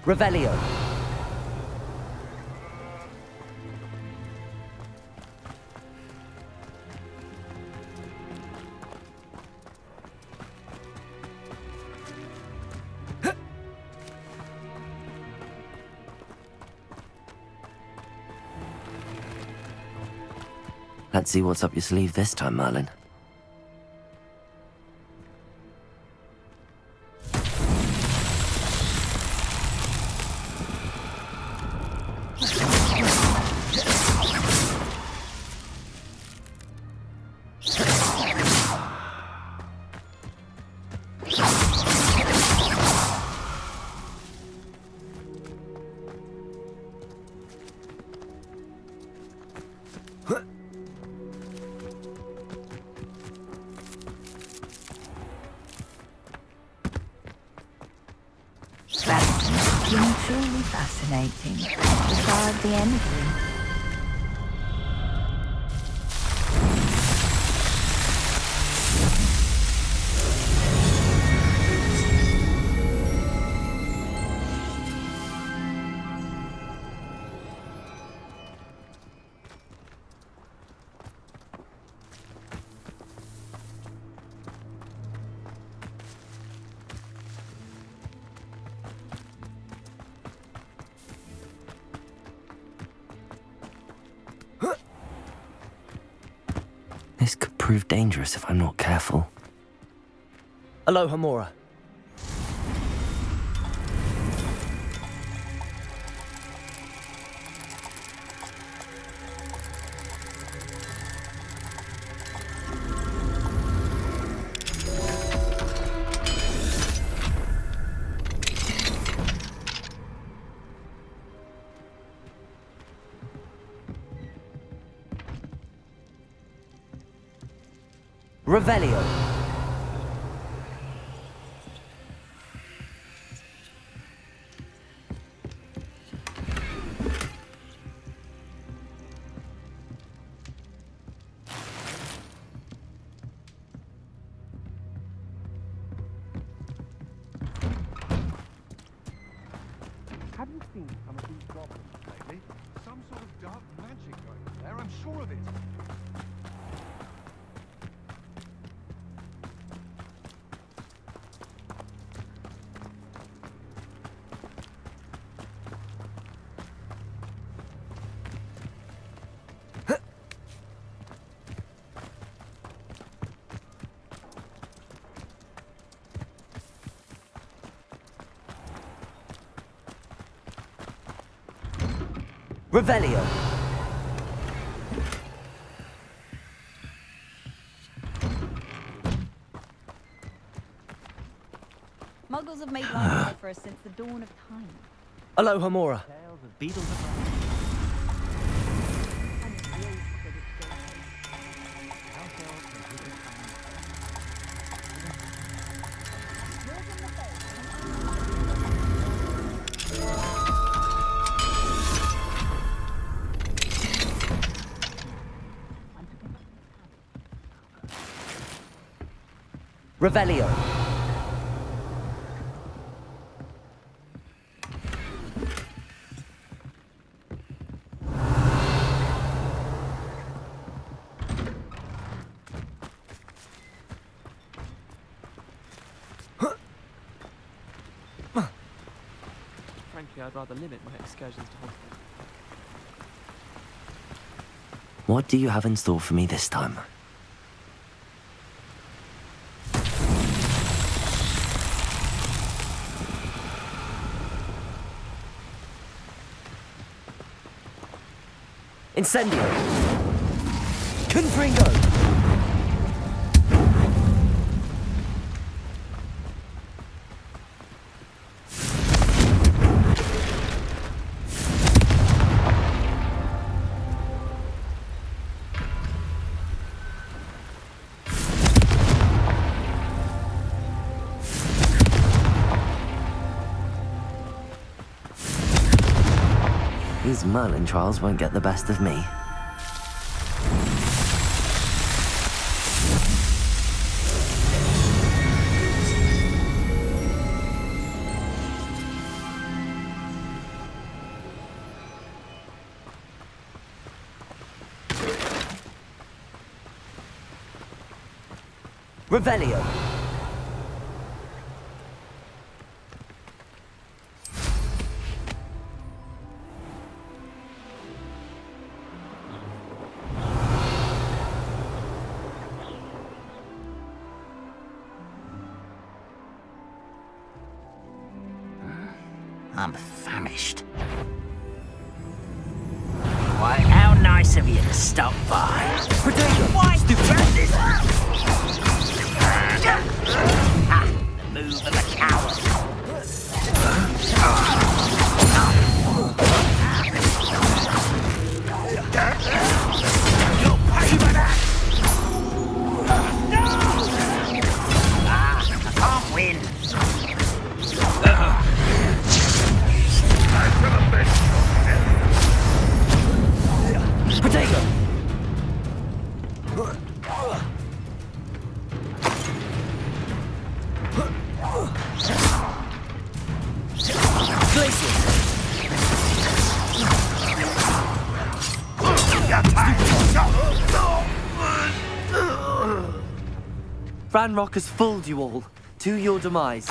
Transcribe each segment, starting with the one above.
Revelio. Let's see what's up your sleeve this time, Merlin. Truly fascinating. Regard the energy. This could prove dangerous if I'm not careful. Aloha Mora. Revelio. Have you seen some of these goblins lately? Some sort of dark magic going on there, I'm sure of it. Revelio. Muggles have made life safer since the dawn of time. Aloha Mora. Tales of beetles Revelio. Frankly, I'd rather limit my excursions to Hogwarts. What do you have in store for me this time? Incendio. Confringo. These Merlin trials won't get the best of me. Revelio. I'm famished. Why, how nice of you to stop by. Protego. Why stupendous? Ah, the move of a coward. You'll pay for that! No! I can't win. Protego. Ranrock has fooled you all. To your demise.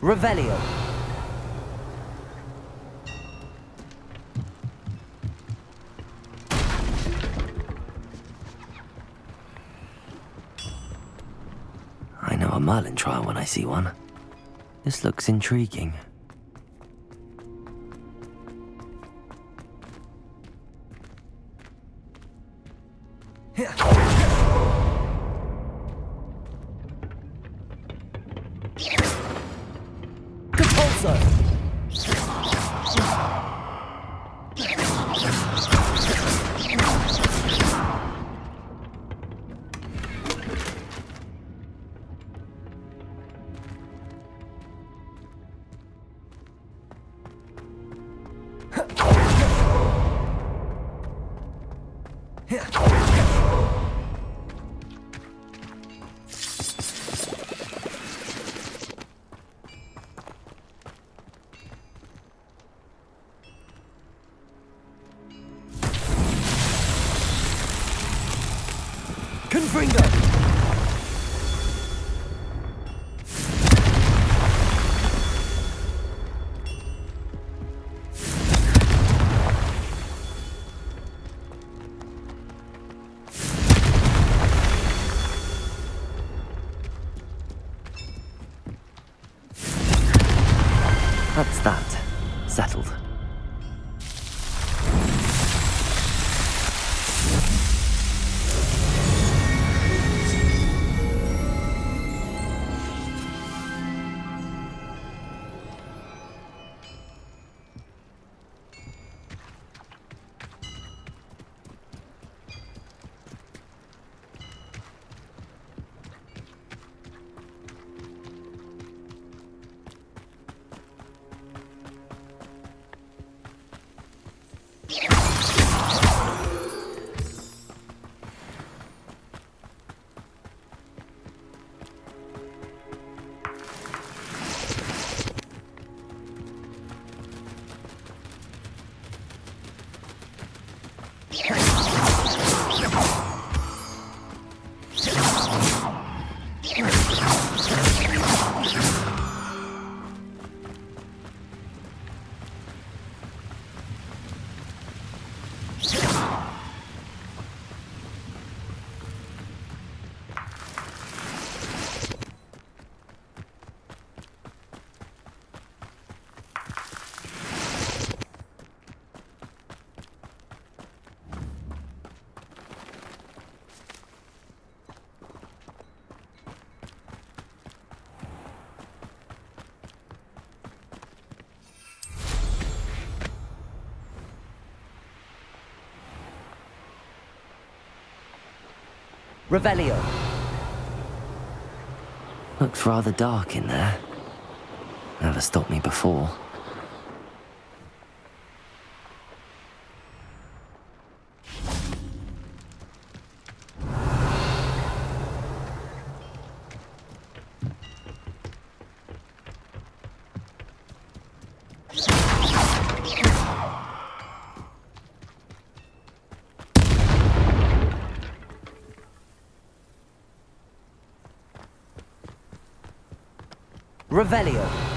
Revelio. I know a Merlin trial when I see one. This looks intriguing. Compulso. Confringo. That's that. Settled. Revelio. Looks rather dark in there. Never stopped me before. Revelio.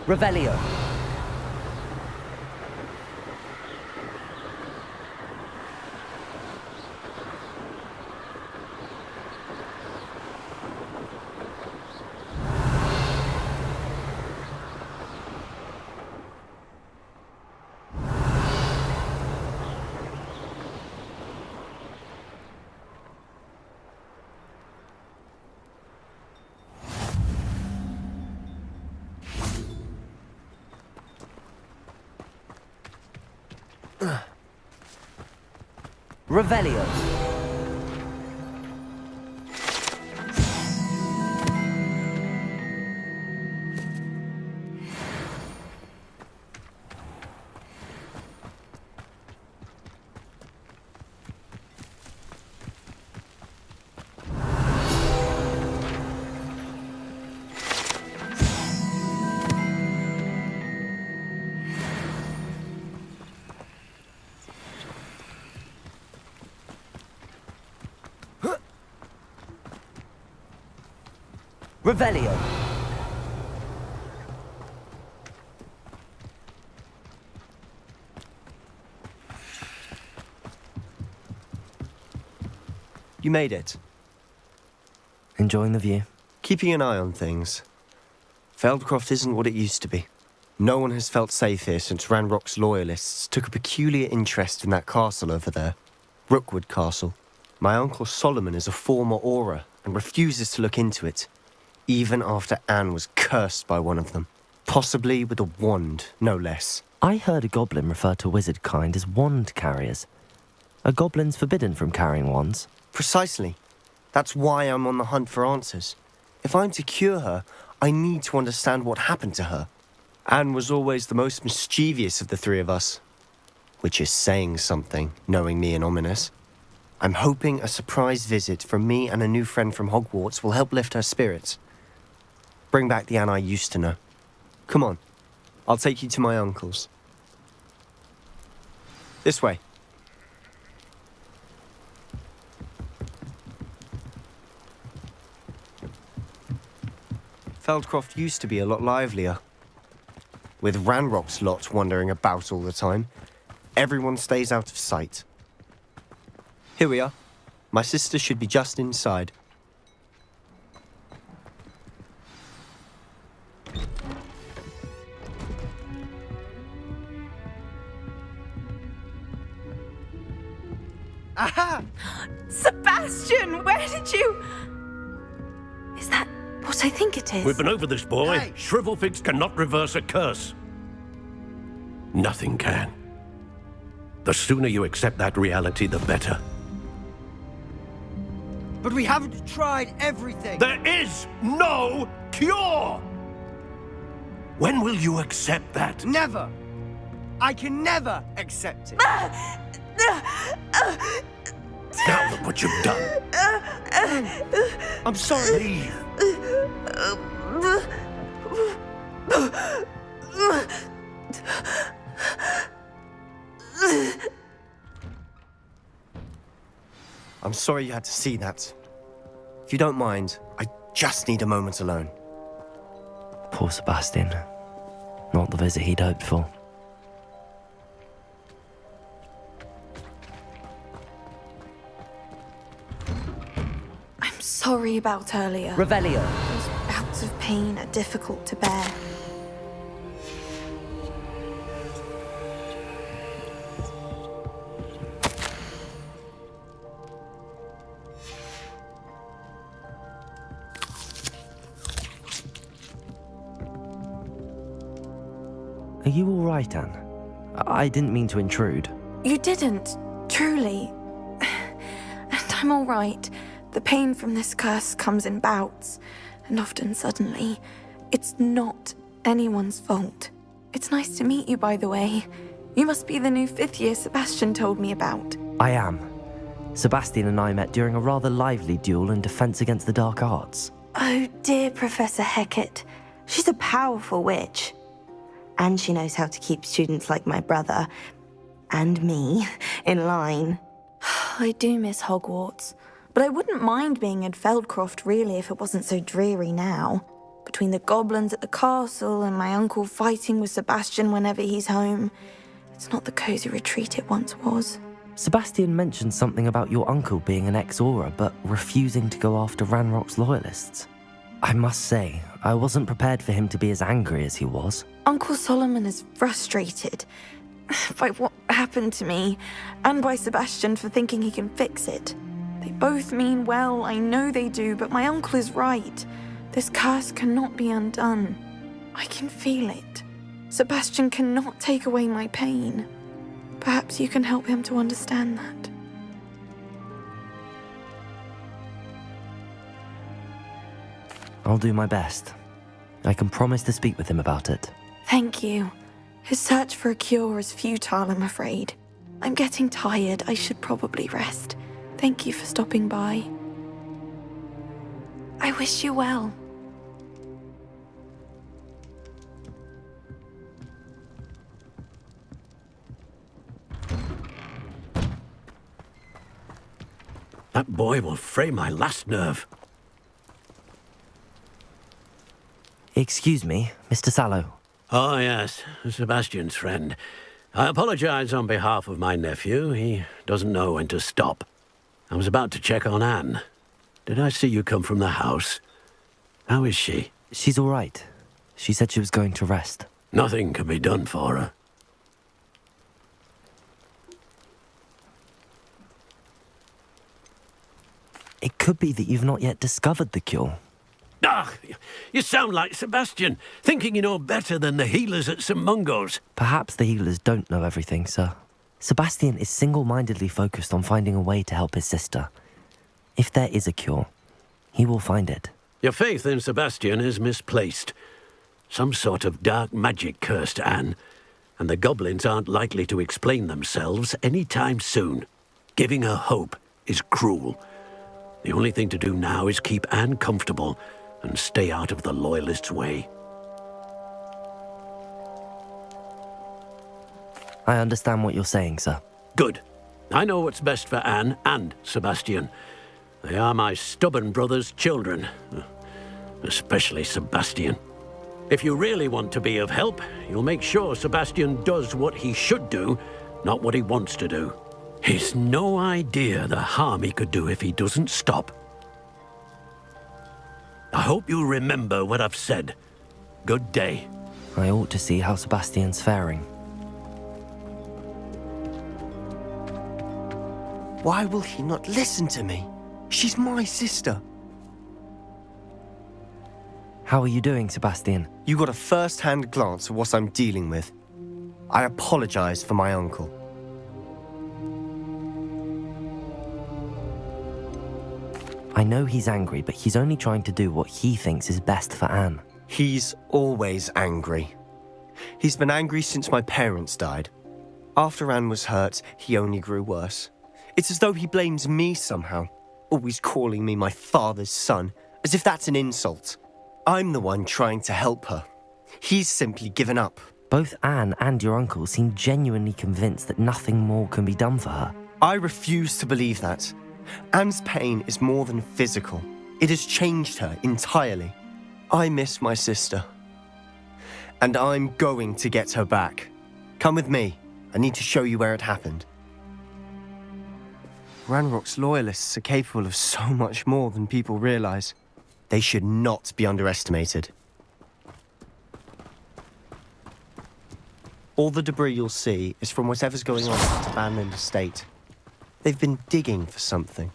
Revelio. Revelio. Revelio. You made it. Enjoying the view? Keeping an eye on things. Feldcroft isn't what it used to be. No one has felt safe here since Ranrock's loyalists took a peculiar interest in that castle over there. Rookwood Castle. My uncle Solomon is a former Auror and refuses to look into it, even after Anne was cursed by one of them. Possibly with a wand, no less. I heard a goblin refer to wizard kind as wand carriers. Are goblins forbidden from carrying wands? Precisely. That's why I'm on the hunt for answers. If I'm to cure her, I need to understand what happened to her. Anne was always the most mischievous of the three of us. Which is saying something, knowing me and Ominous. I'm hoping a surprise visit from me and a new friend from Hogwarts will help lift her spirits. Bring back the Anne I used to know. Come on, I'll take you to my uncle's. This way. Feldcroft used to be a lot livelier. With Ranrock's lot wandering about all the time, everyone stays out of sight. Here we are. My sister should be just inside. Aha! Sebastian, where did you... Is that what I think it is? We've been over this, boy. Hey. Shrivelfix cannot reverse a curse. Nothing can. The sooner you accept that reality, the better. But we haven't tried everything. There is no cure! When will you accept that? Never. I can never accept it. Now look what you've done. I'm sorry. Leave. I'm sorry you had to see that. If you don't mind, I just need a moment alone. Poor Sebastian. Not the visit he'd hoped for. I'm sorry about earlier. Revelio. Those bouts of pain are difficult to bear. Are you all right, Anne? I didn't mean to intrude. You didn't, truly. And I'm all right. The pain from this curse comes in bouts, and often suddenly. It's not anyone's fault. It's nice to meet you, by the way. You must be the new 5th year Sebastian told me about. I am. Sebastian and I met during a rather lively duel in defense against the dark arts. Oh, dear Professor Hecat. She's a powerful witch. And she knows how to keep students like my brother, and me, in line. I do miss Hogwarts, but I wouldn't mind being in Feldcroft, really, if it wasn't so dreary now. Between the goblins at the castle and my uncle fighting with Sebastian whenever he's home, it's not the cosy retreat it once was. Sebastian mentioned something about your uncle being an ex-Auror, but refusing to go after Ranrock's loyalists. I must say, I wasn't prepared for him to be as angry as he was. Uncle Solomon is frustrated by what happened to me, and by Sebastian for thinking he can fix it. They both mean well, I know they do, but my uncle is right. This curse cannot be undone. I can feel it. Sebastian cannot take away my pain. Perhaps you can help him to understand that. I'll do my best. I can promise to speak with him about it. Thank you. His search for a cure is futile, I'm afraid. I'm getting tired. I should probably rest. Thank you for stopping by. I wish you well. That boy will fray my last nerve. Excuse me, Mr. Sallow. Oh, yes, Sebastian's friend. I apologize on behalf of my nephew. He doesn't know when to stop. I was about to check on Anne. Did I see you come from the house? How is she? She's all right. She said she was going to rest. Nothing can be done for her. It could be that you've not yet discovered the cure. Ah, you sound like Sebastian, thinking you know better than the healers at St. Mungo's. Perhaps the healers don't know everything, sir. Sebastian is single-mindedly focused on finding a way to help his sister. If there is a cure, he will find it. Your faith in Sebastian is misplaced. Some sort of dark magic cursed Anne, and the goblins aren't likely to explain themselves any time soon. Giving her hope is cruel. The only thing to do now is keep Anne comfortable and stay out of the Loyalists' way. I understand what you're saying, sir. Good. I know what's best for Anne and Sebastian. They are my stubborn brother's children. Especially Sebastian. If you really want to be of help, you'll make sure Sebastian does what he should do, not what he wants to do. He's no idea the harm he could do if he doesn't stop. I hope you'll remember what I've said. Good day. I ought to see how Sebastian's faring. Why will he not listen to me? She's my sister. How are you doing, Sebastian? You got a first-hand glance at what I'm dealing with. I apologize for my uncle. I know he's angry, but he's only trying to do what he thinks is best for Anne. He's always angry. He's been angry since my parents died. After Anne was hurt, he only grew worse. It's as though he blames me somehow, always calling me my father's son, as if that's an insult. I'm the one trying to help her. He's simply given up. Both Anne and your uncle seem genuinely convinced that nothing more can be done for her. I refuse to believe that. Anne's pain is more than physical. It has changed her entirely. I miss my sister. And I'm going to get her back. Come with me. I need to show you where it happened. Ranrock's loyalists are capable of so much more than people realize. They should not be underestimated. All the debris you'll see is from whatever's going on at that abandoned estate. They've been digging for something.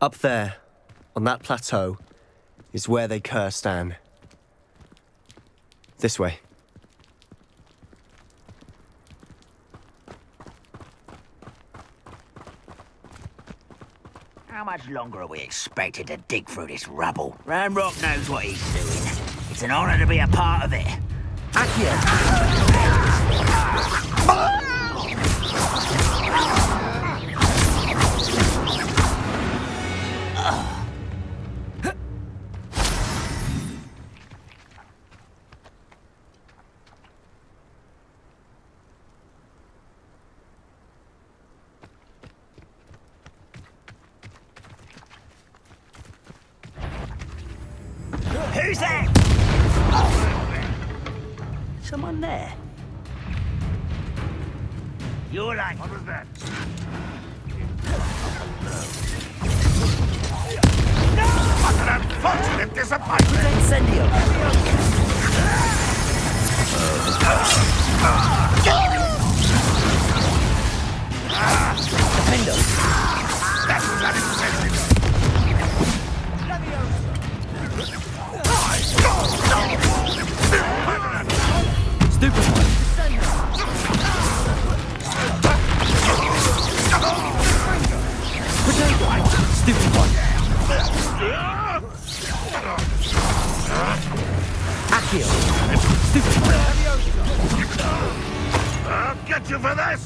Up there, on that plateau, is where they cursed Anne. This way. How much longer are we expected to dig through this rubble? Ranrock knows what he's doing. It's an honor to be a part of it. Who's that? Someone there? You're like... What was that? No! What an unfortunate disappointment! Incendio! Defendo! That was unexpected! Stupid one. Potato. Stupid one. Accio. Stupid one. I'll get you for this!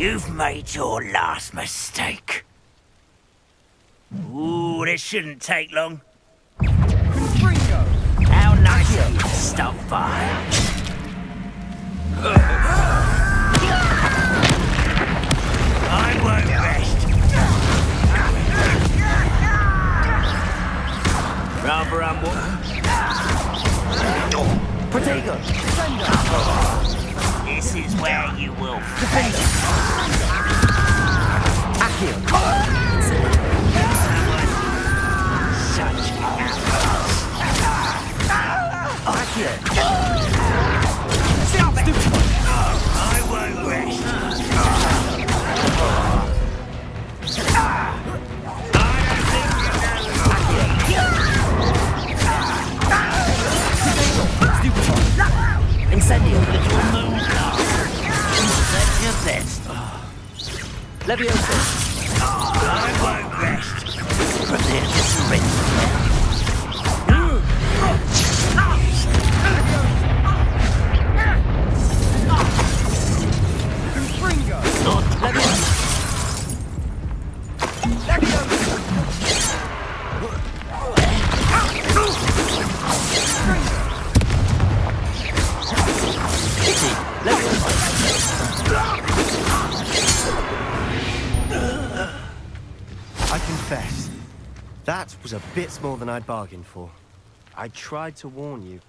You've made your last mistake. Ooh, this shouldn't take long. How nice of you to stop by. I won't rest. Rather Protego. This is where you will face. Accio. Such Stupid one. I won't rest. Incendio. Little moon car. That's your best. Leviosa. I won't rest. Prepare to surrender. I confess, that was a bit more than I'd bargained for. I tried to warn you.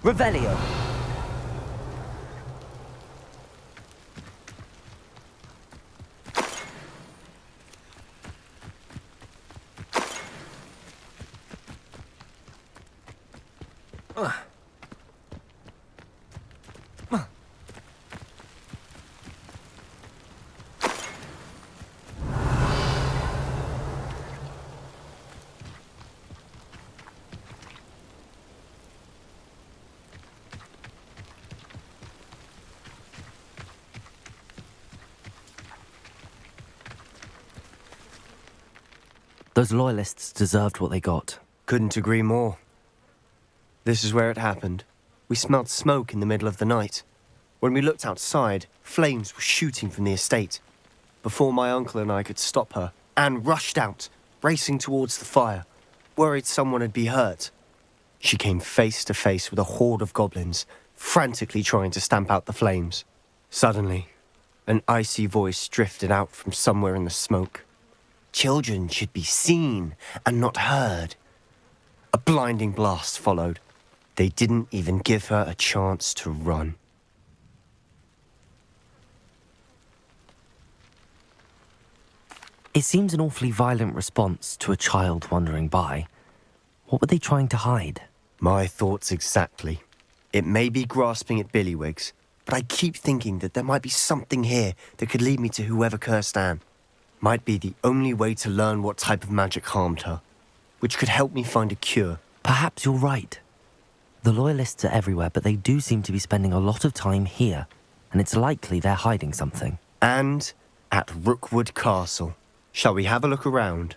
Revelio. Those loyalists deserved what they got. Couldn't agree more. This is where it happened. We smelled smoke in the middle of the night. When we looked outside, flames were shooting from the estate. Before my uncle and I could stop her, Anne rushed out, racing towards the fire, worried someone would be hurt. She came face to face with a horde of goblins, frantically trying to stamp out the flames. Suddenly, an icy voice drifted out from somewhere in the smoke. Children should be seen and not heard. A blinding blast followed. They didn't even give her a chance to run. It seems an awfully violent response to a child wandering by. What were they trying to hide? My thoughts exactly. It may be grasping at billywhigs, but I keep thinking that there might be something here that could lead me to whoever cursed Anne. Might be the only way to learn what type of magic harmed her, which could help me find a cure. Perhaps you're right. The Loyalists are everywhere, but they do seem to be spending a lot of time here, and it's likely they're hiding something. And at Rookwood Castle. Shall we have a look around?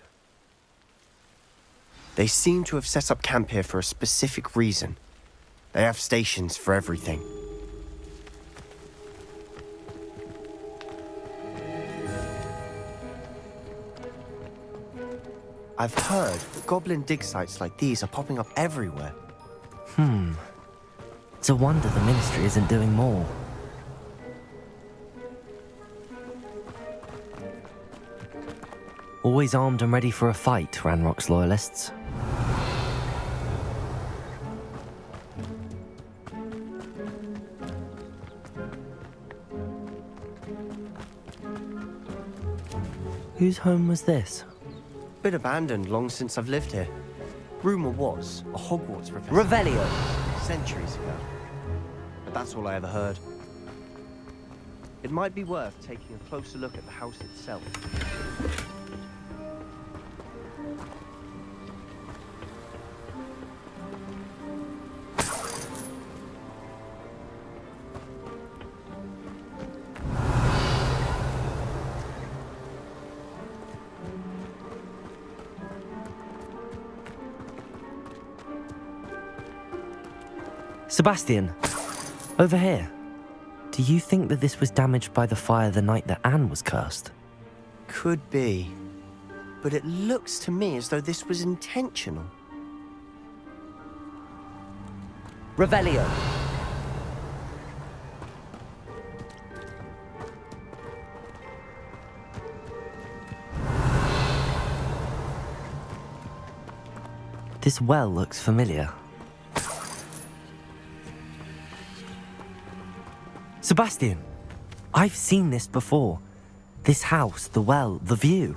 They seem to have set up camp here for a specific reason. They have stations for everything. I've heard that goblin dig sites like these are popping up everywhere. It's a wonder the Ministry isn't doing more. Always armed and ready for a fight, Ranrock's Loyalists. Whose home was this? Been abandoned long since I've lived here. Rumour was a Hogwarts professor. Revelio! Centuries ago. But that's all I ever heard. It might be worth taking a closer look at the house itself. Sebastian, over here. Do you think that this was damaged by the fire the night that Anne was cursed? Could be. But it looks to me as though this was intentional. Revelio. This well looks familiar. Sebastian, I've seen this before. This house, the well, the view.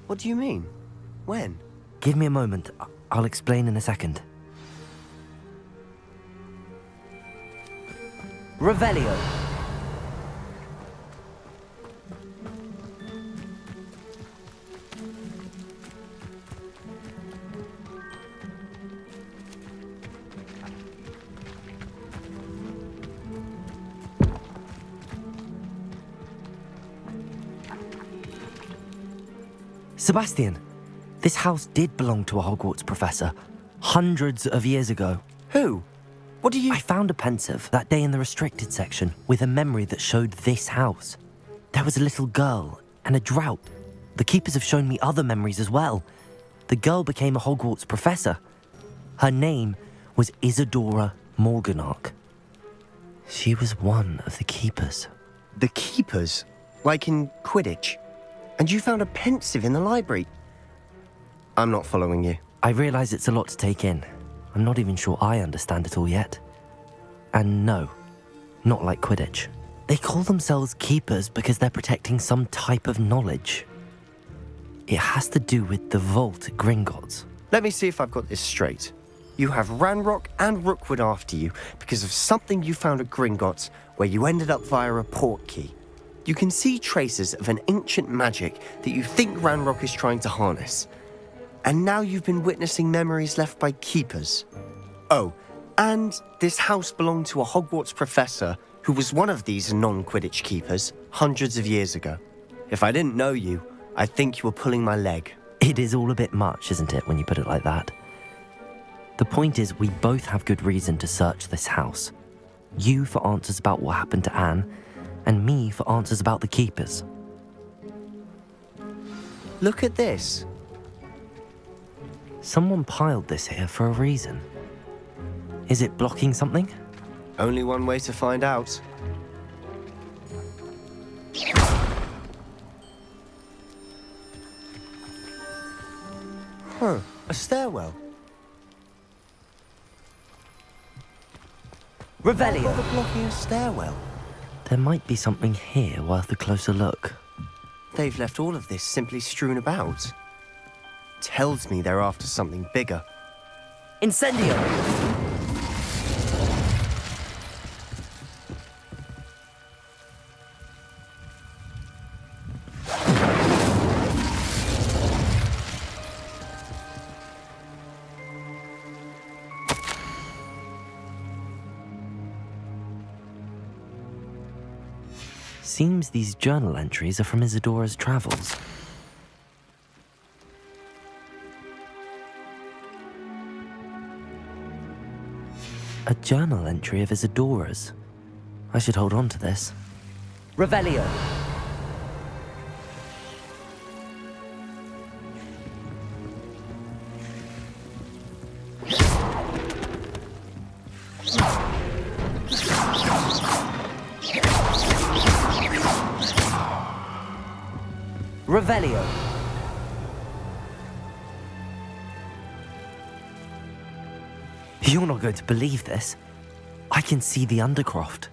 What do you mean? When? Give me a moment. I'll explain in a second. Revelio. Sebastian, this house did belong to a Hogwarts professor, hundreds of years ago. Who? What do you... I found a pensive that day in the restricted section with a memory that showed this house. There was a little girl and a drought. The keepers have shown me other memories as well. The girl became a Hogwarts professor. Her name was Isadora Morganach. She was one of the keepers. The keepers? Like in Quidditch? And you found a pensive in the library? I'm not following you. I realize it's a lot to take in. I'm not even sure I understand it all yet. And no, not like Quidditch. They call themselves keepers because they're protecting some type of knowledge. It has to do with the vault at Gringotts. Let me see if I've got this straight. You have Ranrock and Rookwood after you because of something you found at Gringotts where you ended up via a portkey. You can see traces of an ancient magic that you think Ranrock is trying to harness. And now you've been witnessing memories left by keepers. Oh, and this house belonged to a Hogwarts professor who was one of these non-Quidditch keepers hundreds of years ago. If I didn't know you, I'd think you were pulling my leg. It is all a bit much, isn't it, when you put it like that? The point is, we both have good reason to search this house. You for answers about what happened to Anne, and me for answers about the keepers. Look at this. Someone piled this here for a reason. Is it blocking something? Only one way to find out. Huh, a stairwell. Revelio! Why bother blocking a stairwell? There might be something here worth a closer look. They've left all of this simply strewn about. Tells me they're after something bigger. Incendio! Seems these journal entries are from Isadora's travels. A journal entry of Isadora's. I should hold on to this. Revelio! Revelio! You're not going to believe this. I can see the Undercroft.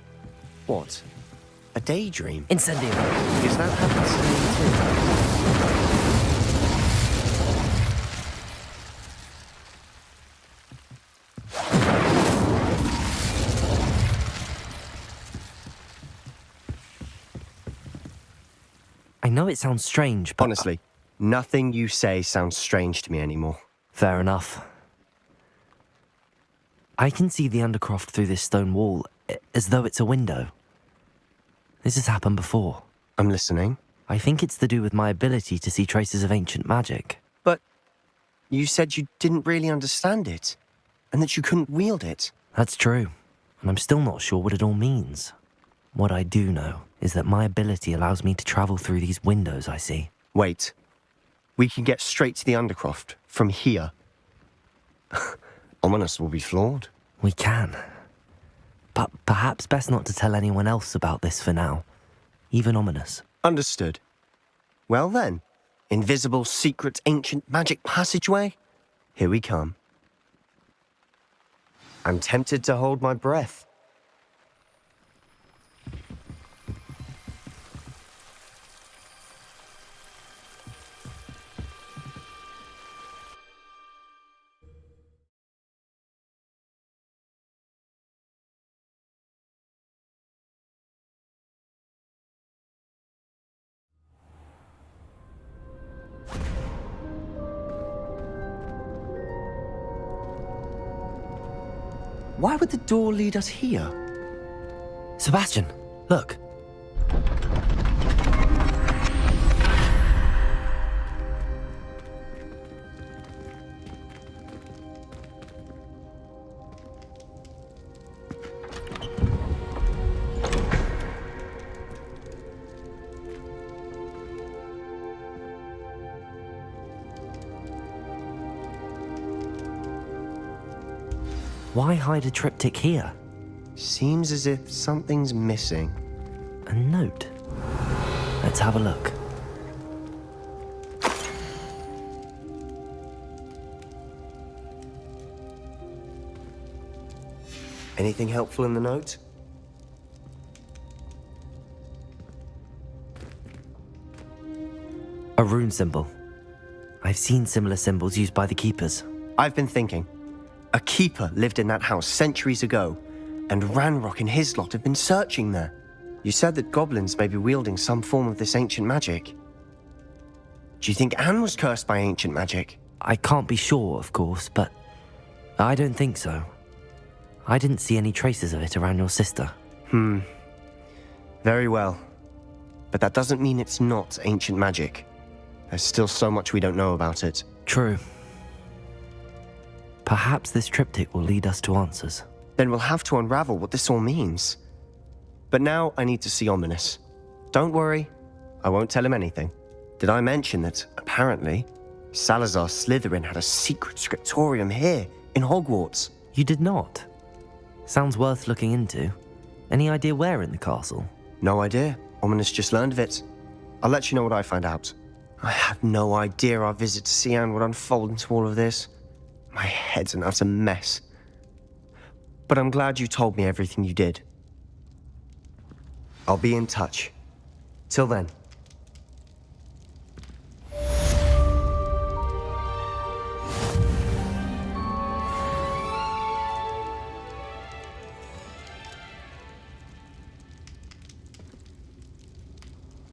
What? A daydream? Incendio! Because that happens to me too. I know it sounds strange, but... Honestly, nothing you say sounds strange to me anymore. Fair enough. I can see the Undercroft through this stone wall, as though it's a window. This has happened before. I'm listening. I think it's to do with my ability to see traces of ancient magic. But you said you didn't really understand it, and that you couldn't wield it. That's true, and I'm still not sure what it all means. What I do know is that my ability allows me to travel through these windows I see. Wait. We can get straight to the Undercroft from here. Ominous will be flawed. We can. But perhaps best not to tell anyone else about this for now. Even Ominous. Understood. Well then, invisible, secret, ancient magic passageway? Here we come. I'm tempted to hold my breath. Why would the door lead us here? Sebastian, look. Why hide a triptych here? Seems as if something's missing. A note. Let's have a look. Anything helpful in the note? A rune symbol. I've seen similar symbols used by the keepers. I've been thinking. A keeper lived in that house centuries ago, and Ranrock and his lot have been searching there. You said that goblins may be wielding some form of this ancient magic. Do you think Anne was cursed by ancient magic? I can't be sure, of course, but I don't think so. I didn't see any traces of it around your sister. Very well. But that doesn't mean it's not ancient magic. There's still so much we don't know about it. True. Perhaps this triptych will lead us to answers. Then we'll have to unravel what this all means. But now I need to see Ominous. Don't worry, I won't tell him anything. Did I mention that, apparently, Salazar Slytherin had a secret scriptorium here in Hogwarts? You did not? Sounds worth looking into. Any idea where in the castle? No idea. Ominous just learned of it. I'll let you know what I find out. I had no idea our visit to Cian would unfold into all of this. My head's an utter mess. But I'm glad you told me everything you did. I'll be in touch. Till then.